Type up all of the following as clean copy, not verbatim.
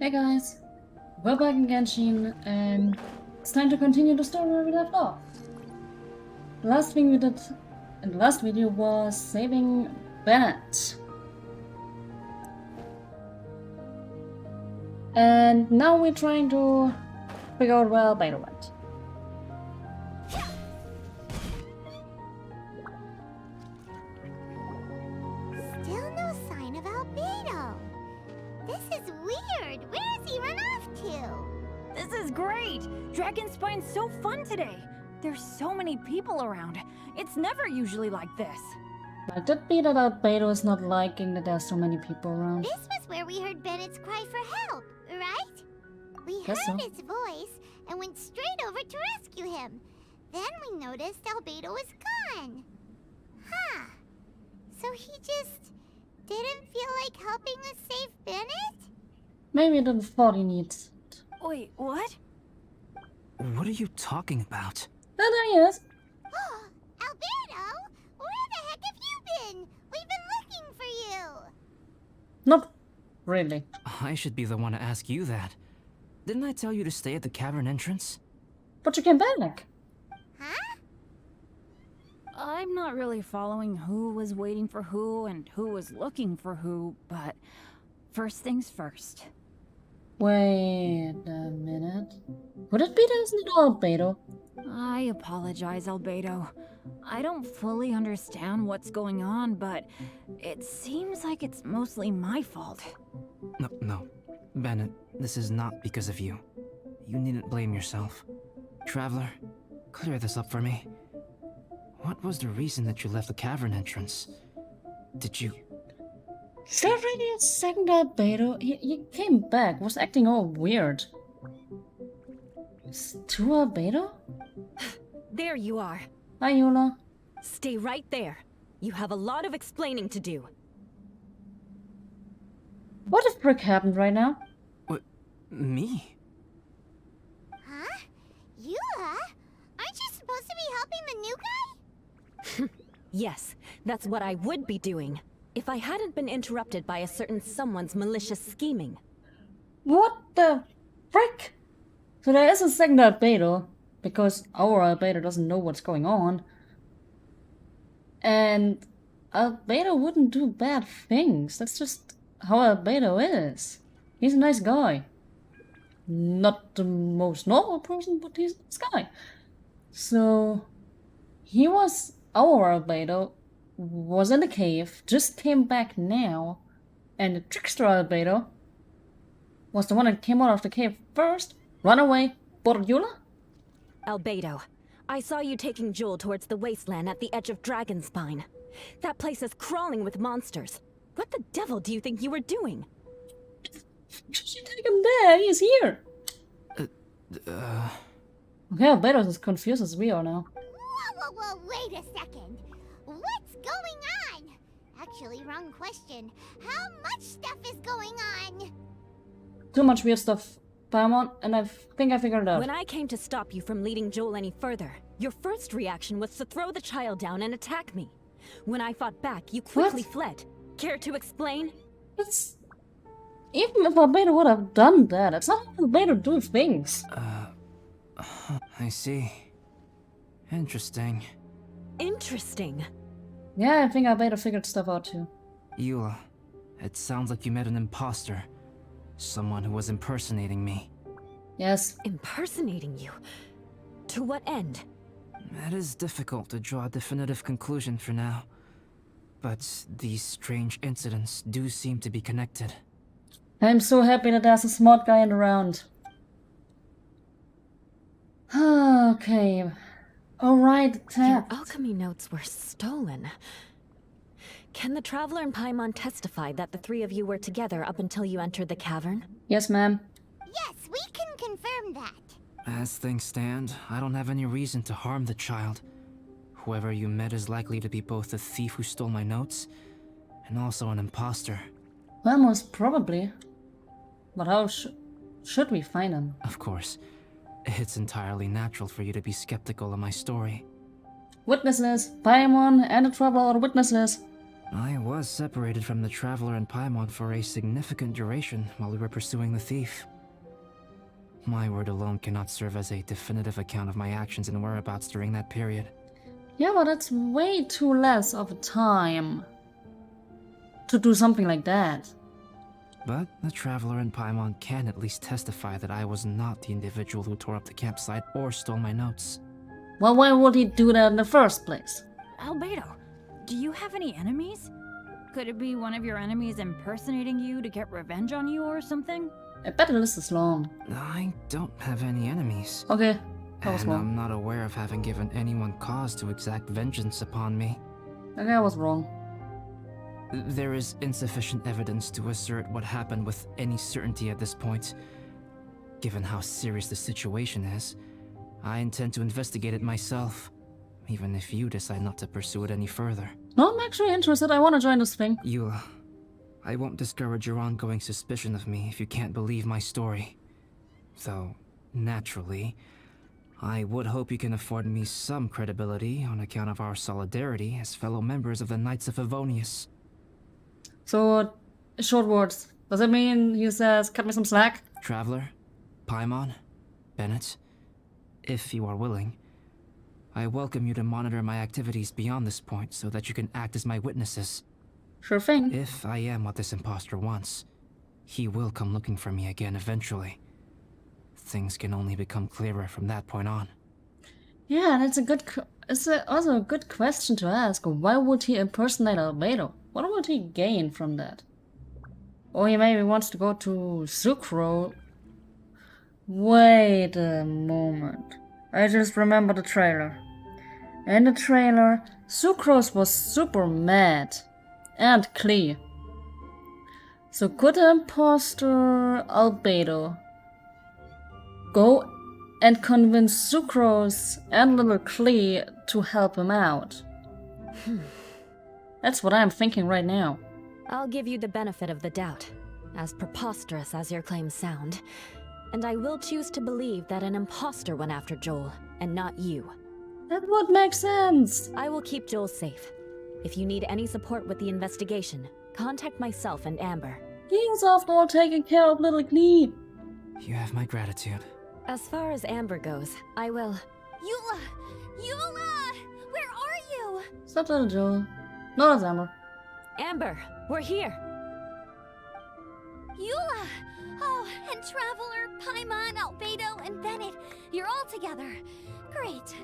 Hey guys, we're back in Genshin and it's time to continue the story where we left off. The last thing we did in the last video was saving Bennett. And now we're trying to figure out where Albedo went. Still no sign of Albedo. This is weird. Where has he run off to? This is great! Dragon Spine's so fun today! There's so many people around. It's never usually like this. But it be that Albedo is not liking that there's so many people around. This was where we heard Bennett's cry for help, right? We Guess heard so. his voice and went straight over to rescue him. Then we noticed Albedo was gone. Huh. So he just didn't feel like helping us save Bennett? Maybe he didn't thought he needs it. Wait, what? What are you talking about? There he is. Oh, Albedo! Where the heck have you been? We've been looking for you. Not really. I should be the one to ask you that. Didn't I tell you to stay at the cavern entrance? But you came back. Huh? I'm not really following who was waiting for who and who was looking for who, but first things first. Wait a minute. Would it be that it's not Albedo? I apologize, Albedo. I don't fully understand what's going on, but it seems like it's mostly my fault. No. Bennett, this is not because of you. You needn't blame yourself. Traveler, clear this up for me. What was the reason that you left the cavern entrance? Did you... Is that really a second Albedo? He came back, was acting all weird. Is two Albedo? There you are. Hi, Yola. Stay right there. You have a lot of explaining to do. What if Brick happened right now? What? Me? Huh? Eula? Aren't you supposed to be helping the new guy? Yes, that's what I would be doing, if I hadn't been interrupted by a certain someone's malicious scheming. What the frick? So there is a second Albedo, because our Albedo doesn't know what's going on. And Albedo wouldn't do bad things. That's just how Albedo is. He's a nice guy. Not the most normal person, but he's a nice guy. So he was our Albedo, was in the cave, just came back now, and the trickster Albedo was the one that came out of the cave first, run away, bought Eula? Albedo, I saw you taking Jewel towards the wasteland at the edge of Dragonspine. That place is crawling with monsters. What the devil do you think you were doing? She take him there, he's here! Okay, Albedo is as confused as we are now. Whoa, wait a second. What's going on? Actually, wrong question. How much stuff is going on? Too much weird stuff, Paimon, and I think I figured it out. When I came to stop you from leading Joel any further, your first reaction was to throw the child down and attack me. When I fought back, you quickly fled. Care to explain? It's... Even if Albedo would have done that, it's not how Albedo do things. I see. Interesting. Interesting. Yeah, I think Albedo figured stuff out too. Eula, it sounds like you met an imposter. Someone who was impersonating me. Yes. Impersonating you? To what end? It is difficult to draw a definitive conclusion for now. But these strange incidents do seem to be connected. I'm so happy that there's a smart guy in the round. Okay. Alright, Your Tab. alchemy notes were stolen. Can the Traveler and Paimon testify that the three of you were together up until you entered the cavern? Yes, ma'am. Yes, we can confirm that. As things stand, I don't have any reason to harm the child. Whoever you met is likely to be both the thief who stole my notes and also an imposter. Well, most probably. But how should we find him? Of course, it's entirely natural for you to be skeptical of my story. Witnesses. Paimon and the Traveler are witnesses. I was separated from the Traveler and Paimon for a significant duration while we were pursuing the thief. My word alone cannot serve as a definitive account of my actions and whereabouts during that period. Yeah, but that's way too less of a time to do something like that. But the Traveler and Paimon can at least testify that I was not the individual who tore up the campsite or stole my notes. Well, why would he do that in the first place? Albedo, do you have any enemies? Could it be one of your enemies impersonating you to get revenge on you or something? I bet the list is long. I don't have any enemies. Okay, that was And wrong. I'm not aware of having given anyone cause to exact vengeance upon me. Okay, I was wrong. There is insufficient evidence to assert what happened with any certainty at this point. Given how serious the situation is, I intend to investigate it myself, even if you decide not to pursue it any further. No, I'm actually interested. I want to join this thing. Eula, I won't discourage your ongoing suspicion of me if you can't believe my story. Though, naturally, I would hope you can afford me some credibility on account of our solidarity as fellow members of the Knights of Favonius. So, short words. Does it mean he says, cut me some slack? Traveler, Paimon, Bennett, if you are willing, I welcome you to monitor my activities beyond this point so that you can act as my witnesses. Sure thing. If I am what this imposter wants, he will come looking for me again eventually. Things can only become clearer from that point on. Yeah, that's a good. Also a good question to ask. Why would he impersonate Albedo? What would he gain from that? Or he maybe wants to go to Sucro. Wait a moment. I just remember the trailer. In the trailer, Sucrose was super mad. And Klee. So could the imposter Albedo go and convince Sucrose and little Klee to help him out? That's what I'm thinking right now. I'll give you the benefit of the doubt, as preposterous as your claims sound. And I will choose to believe that an imposter went after Joel, and not you. That would make sense. I will keep Joel safe. If you need any support with the investigation, contact myself and Amber. He's after all taking care of little Klee. You have my gratitude. As far as Amber goes, I will... Eula! Eula! Where are you? Stop little Joel. No, that's Amber. Amber, we're here! Eula! Oh, and Traveler, Paimon, Albedo, and Bennett. You're all together. Great.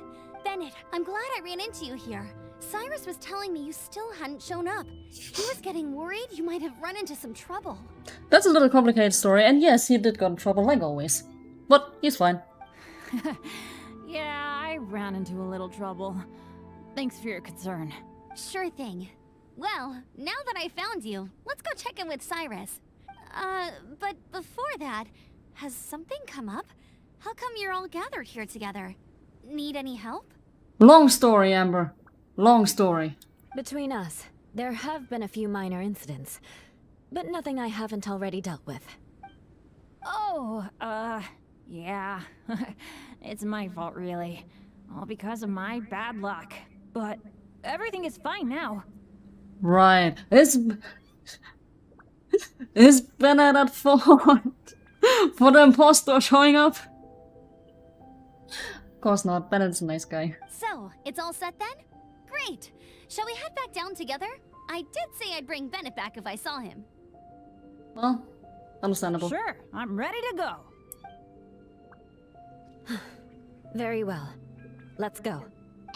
Bennett, I'm glad I ran into you here. Cyrus was telling me you still hadn't shown up. He was getting worried you might have run into some trouble. That's a little complicated story, and yes, he did get in trouble like always. But he's fine. Yeah, I ran into a little trouble. Thanks for your concern. Sure thing. Well, now that I found you, let's go check in with Cyrus. But before that, has something come up? How come you're all gathered here together? Need any help? Long story, Amber. Long story. Between us, there have been a few minor incidents, but nothing I haven't already dealt with. Oh, yeah. It's my fault, really. All because of my bad luck. But everything is fine now. Right. Is Bennett at fault for the impostor showing up? Of course not. Bennett's a nice guy. So, it's all set then? Great! Shall we head back down together? I did say I'd bring Bennett back if I saw him. Well, understandable. Sure, I'm ready to go. Very well. Let's go.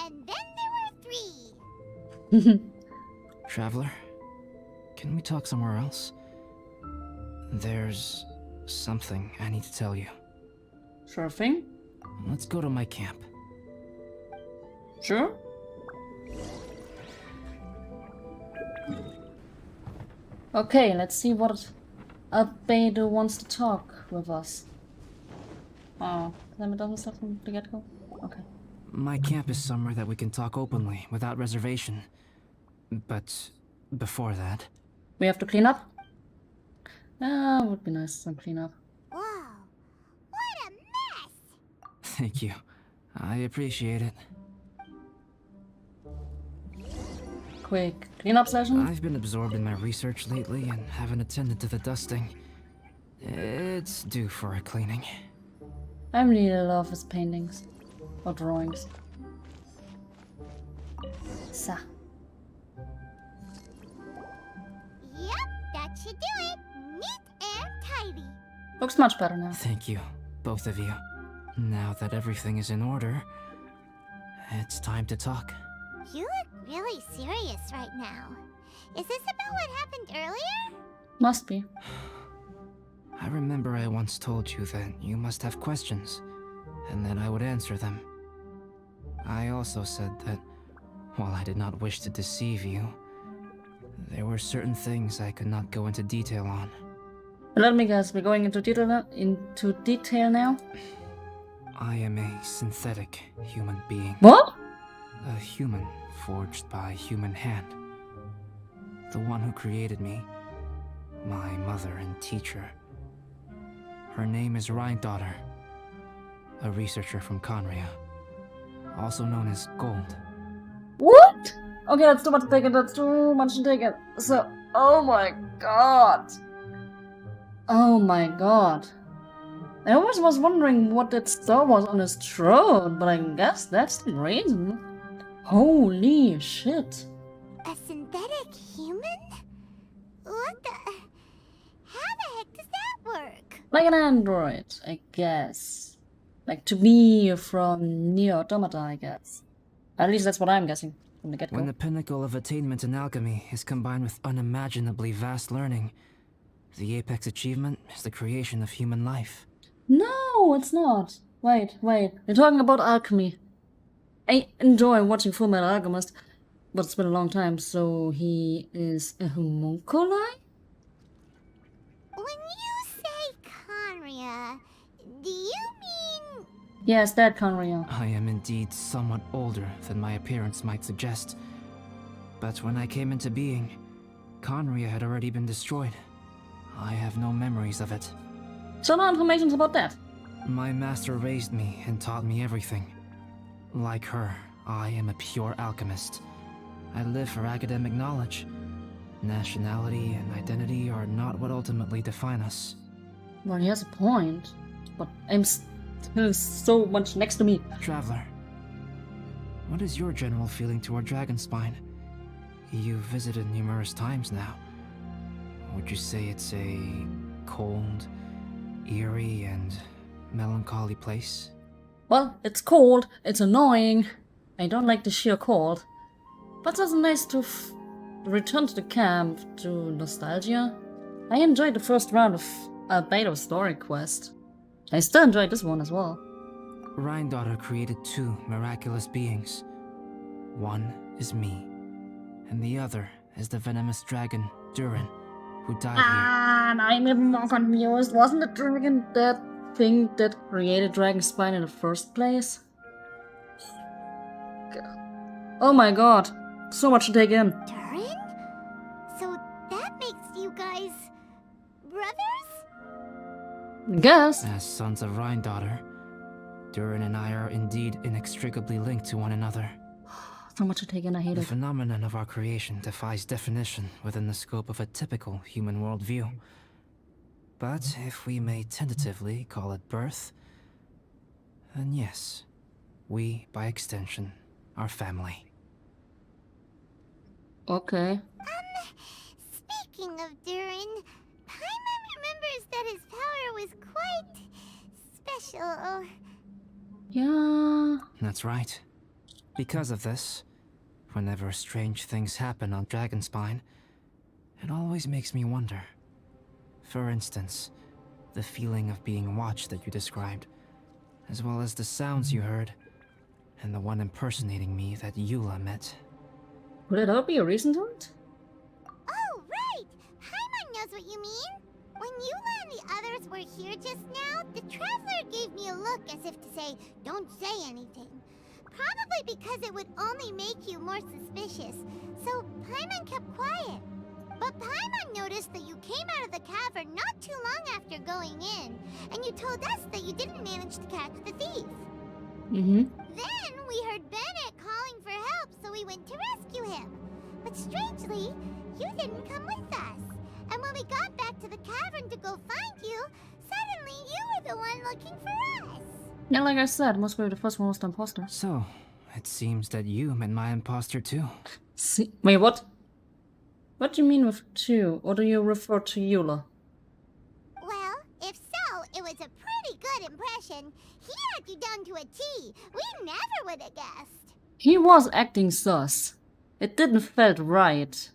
And then there were 3. Traveler, can we talk somewhere else? There's something I need to tell you. Sure thing. Let's go to my camp. Sure. Okay, let's see what Albedo wants to talk with us. Oh, it doesn't start from the get-go? Okay. My camp is somewhere that we can talk openly, without reservation. But before that... We have to clean up? Ah, would be nice some clean up. Wow. What a mess! Thank you. I appreciate it. quick cleanup session. I've been absorbed in my research lately and haven't attended to the dusting. It's due for a cleaning. I really love his paintings. Or drawings. So. Yep, that should do it. Neat and tidy. Looks much better now. Thank you, both of you. Now that everything is in order, it's time to talk. You look really serious right now. Is this about what happened earlier? Must be. I remember I once told you that you must have questions, and that I would answer them. I also said that, while I did not wish to deceive you, there were certain things I could not go into detail on. Let me guess, we're going into detail now? I am a synthetic human being. What? A human forged by human hand. The one who created me, my mother and teacher. Her name is Rhine-daughter, a researcher from Conria, also known as Gold. What? Okay, that's too much to take it, that's too much to take it. So, oh my god. Oh my god. I always was wondering what that star was on his throat, but I guess that's the reason. Holy shit. A synthetic human? What the... How the heck does that work? Like an android, I guess. Like to be from Nier Automata, I guess. At least that's what I'm guessing from the get-go. When the pinnacle of attainment in alchemy is combined with unimaginably vast learning, the apex achievement is the creation of human life. No, it's not. Wait. You're talking about alchemy. I enjoy watching Full Metal Alchemist, but it's been a long time, so he is a homunculi? When you say Conria, do you mean... Yes, that Conria. I am indeed somewhat older than my appearance might suggest. But when I came into being, Conria had already been destroyed. I have no memories of it. So no information about that. My master raised me and taught me everything. Like her, I am a pure alchemist. I live for academic knowledge. Nationality and identity are not what ultimately define us. Well, he has a point, but I'm still so much next to me. Traveler, what is your general feeling toward Dragonspine? You've visited numerous times now. Would you say it's a cold, eerie, and melancholy place? Well, it's cold, it's annoying. I don't like the sheer cold. But it's nice to return to the camp to nostalgia. I enjoyed the first round of Albedos story quest. I still enjoyed this one as well. Rhine-daughter created two miraculous beings. One is me, and the other is the venomous dragon, Durin, who died here. And I'm even more confused. Wasn't the dragon that thing that created Dragonspine in the first place? Oh my god. So much to take in. Durin? So that makes you guys... brothers? I guess. As sons of Rhine-daughter, Durin and I are indeed inextricably linked to one another. So much to take in, I hate The it. phenomenon of our creation defies definition within the scope of a typical human worldview. But if we may tentatively call it birth, then yes, we, by extension, are family. Okay. Speaking of Durin, Paimon remembers that his power was quite... special. Yeah. That's right. Because of this, whenever strange things happen on Dragonspine, it always makes me wonder. For instance, the feeling of being watched that you described, as well as the sounds you heard, and the one impersonating me that Eula met. Would it all be a reason to it? Oh, right! Paimon knows what you mean. When Eula and the others were here just now, the Traveler gave me a look as if to say, don't say anything. Probably because it would only make you more suspicious, so Paimon kept quiet. But Paimon noticed that you came out of the cavern not too long after going in, and you told us that you didn't manage to catch the thief. Mm-hmm. Then we heard Bennett calling for help, so we went to rescue him. But But strangely, you didn't come with us. And when we got back to the cavern to go find you, suddenly you were the one looking for us. Yeah, like I said, most probably the first one was the imposter. So, it seems that you met my imposter too. See, wait, what? What do you mean with two? Or do you refer to Eula? Well, if so, it was a pretty good impression. He had you down to a T. We never would have guessed. He was acting sus. It didn't felt right.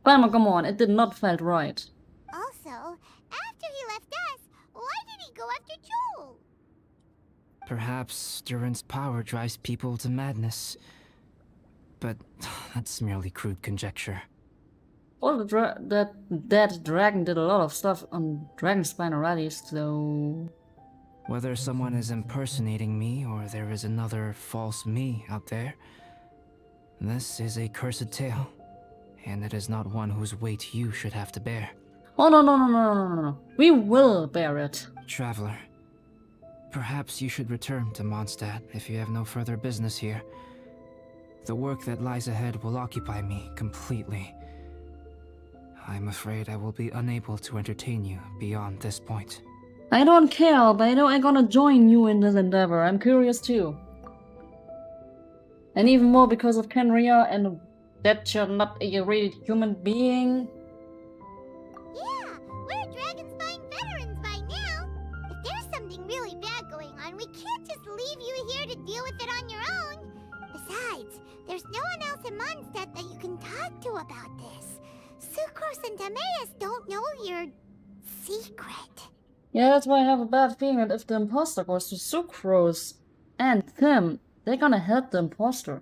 Palmer, come on, it did not felt right. Also, after he left us, why did he go after Joel? Perhaps Durin's power drives people to madness. But that's merely crude conjecture. Well, that dragon did a lot of stuff on Dragonspine already, so... Whether someone is impersonating me or there is another false me out there, this is a cursed tale, and it is not one whose weight you should have to bear. Oh, no. We will bear it. Traveler, perhaps you should return to Mondstadt if you have no further business here. The work that lies ahead will occupy me completely. I'm afraid I will be unable to entertain you beyond this point. I don't care, but I know I'm gonna join you in this endeavor. I'm curious too. And even more because of Kenria and that you're not a really human being. Yeah, we're Dragonspine veterans by now. If there's something really bad going on, we can't just leave you here to deal with it on your own. Besides, there's no one else in Mondstadt that you can talk to about this. Sucrose and Timaeus don't know your secret. Yeah, that's why I have a bad feeling that if the imposter goes to Sucrose and Tim, they're gonna help the imposter.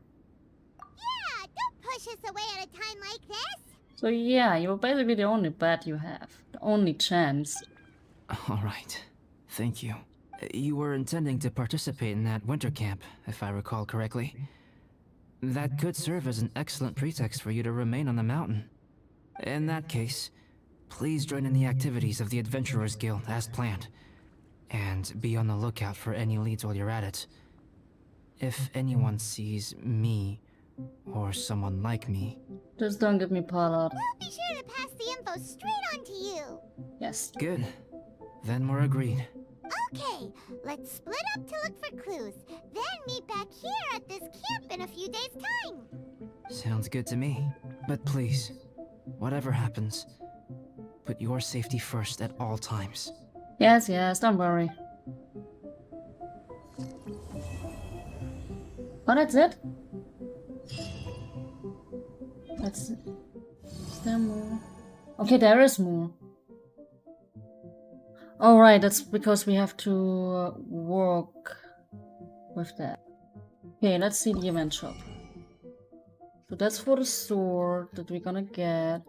Yeah, don't push us away at a time like this. So yeah, you're basically the only bet you have. The only chance. Alright, thank you. You were intending to participate in that winter camp, if I recall correctly. That could serve as an excellent pretext for you to remain on the mountain. In that case, please join in the activities of the Adventurers Guild as planned, and be on the lookout for any leads while you're at it. If anyone sees me, or someone like me... Just don't give me Pollard. We'll be sure to pass the info straight on to you. Yes. Good. Then we're agreed. Okay, let's split up to look for clues, then meet back here at this camp in a few days' time. Sounds good to me. But please, whatever happens, put your safety first at all times. Yes, don't worry. Oh, that's it? Is there more? Okay, there is more. Alright, that's because we have to work with that. Okay, let's see the event shop. So that's for the sword that we're gonna get.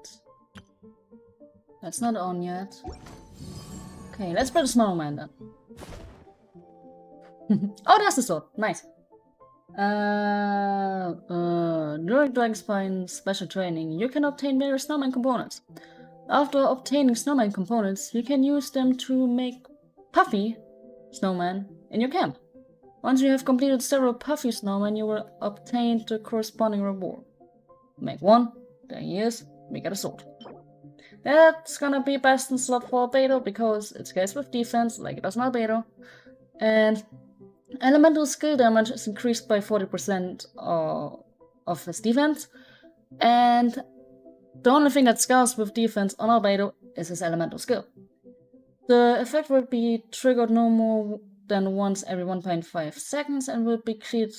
That's not on yet. Okay, let's build a snowman then. Oh, that's the sword. Nice. During Dragonspine special training, you can obtain various snowman components. After obtaining snowman components, you can use them to make puffy snowman in your camp. Once you have completed several puffy snowmen, you will obtain the corresponding reward. Make one, there he is, we get a sword. That's gonna be best in slot for Albedo because it scales with defense like it does in Albedo. And elemental skill damage is increased by 40% of his defense. And the only thing that scales with defense on Albedo is his elemental skill. The effect will be triggered no more than once every 1.5 seconds and will be cleared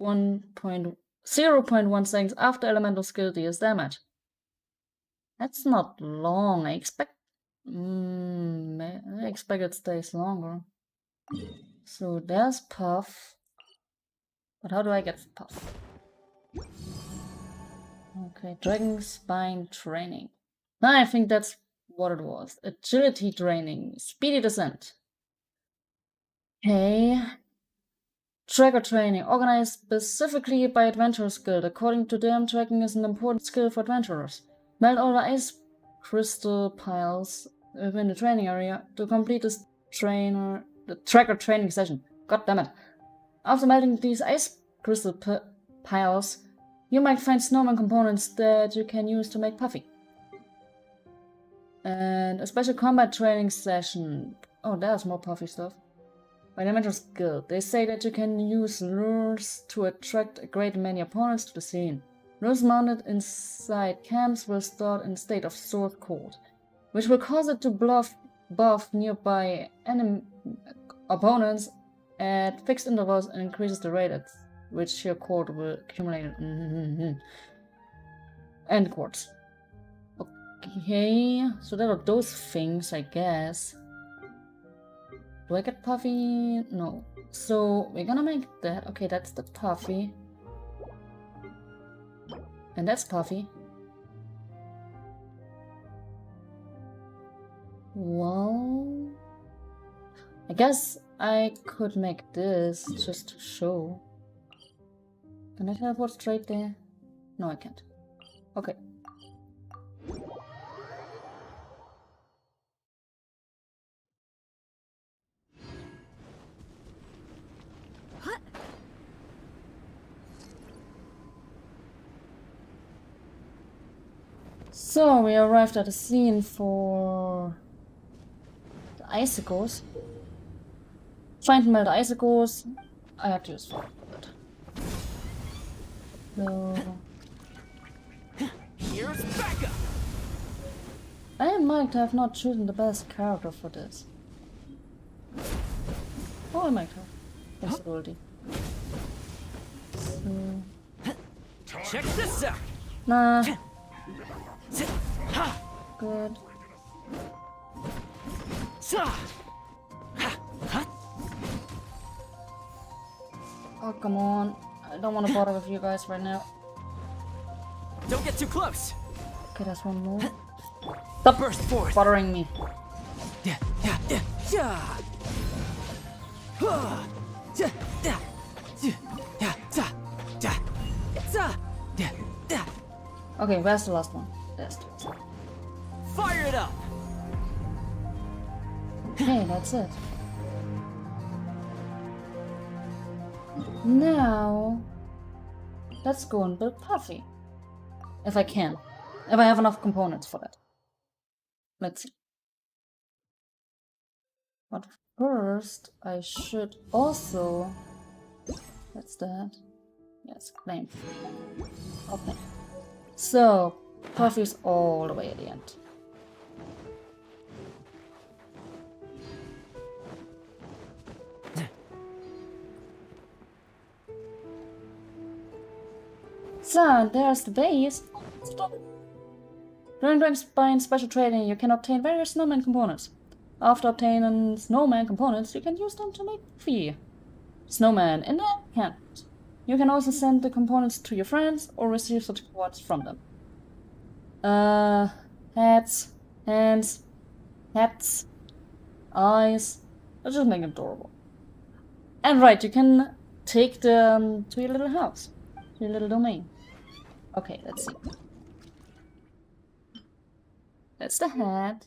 0.1 seconds after elemental skill deals damage. That's not long. I expect it stays longer. So there's Puff. But how do I get Puff? Okay, Dragonspine training. I think that's what it was. Agility training. Speedy descent. Okay. Tracker training. Organized specifically by Adventurers Guild. According to them, tracking is an important skill for adventurers. Melt all the ice crystal piles within the training area to complete the tracker training session. God damn it. After melting these ice crystal piles, You might find snowman components that you can use to make Puffy. And a special combat training session. Oh, there's more Puffy stuff. By the Elemental Guild. They say that you can use lures to attract a great many opponents to the scene. Lures mounted inside camps will start in a state of sword cold, which will cause it to buff nearby opponents at fixed intervals and increases the rate at which your cold will accumulate. End quotes. Okay, so there are those things, I guess. Do I get Puffy? No. So we're gonna make that. Okay, that's the Puffy. And that's Puffy. Well, I guess I could make this just to show. Can I teleport straight there? No, I can't. Okay. So we arrived at a scene for the icicles. Trying to melt icicles. I have to use fire for it. So Here's Becca! I might have not chosen the best character for this. Oh, I might have. Possibility. So Check this out! nah. Good. Oh, come on. I don't want to bother with you guys right now. Don't get too close! Okay, there's one more. Stop Burst forth! bothering me. Okay, where's the last one? There's the last one. Fire it up! Okay, that's it. Now, let's go and build Puffy. If I can. If I have enough components for that. Let's see. But first, I should also... What's that? Yes, claim. Okay. So, Puffy's all the way at the end. So, there's the base. Stop. During Spine special training, you can obtain various snowman components. After obtaining snowman components, you can use them to make Puffy. Snowman in the camp. You can also send the components to your friends or receive such rewards from them. Heads, hands, hats, eyes. Let's just make it adorable. And right, you can take them to your little house, to your little domain. Okay, let's see. That's the head.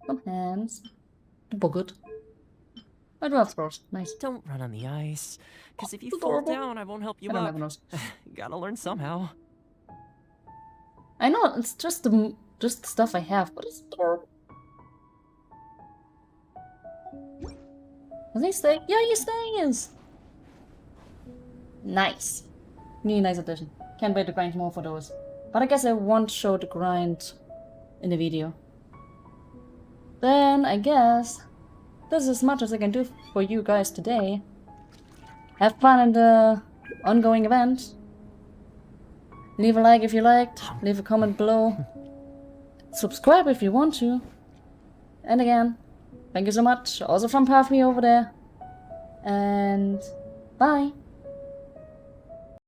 Some hands. The bucket. I do have throws. Nice. Don't run on the ice, because if you Adorable. fall down, I won't help you I don't up. have a nose. Gotta learn somehow. I know, it's just the stuff I have, but it's adorable. Does he stay? Yeah, he stays! Nice. Really nice addition. Can't wait to grind more for those. But I guess I won't show the grind in the video. Then, I guess, this is as much as I can do for you guys today. Have fun in the ongoing event. Leave a like if you liked, leave a comment below. Subscribe if you want to. And again, thank you so much, also from Puffy over there. And bye.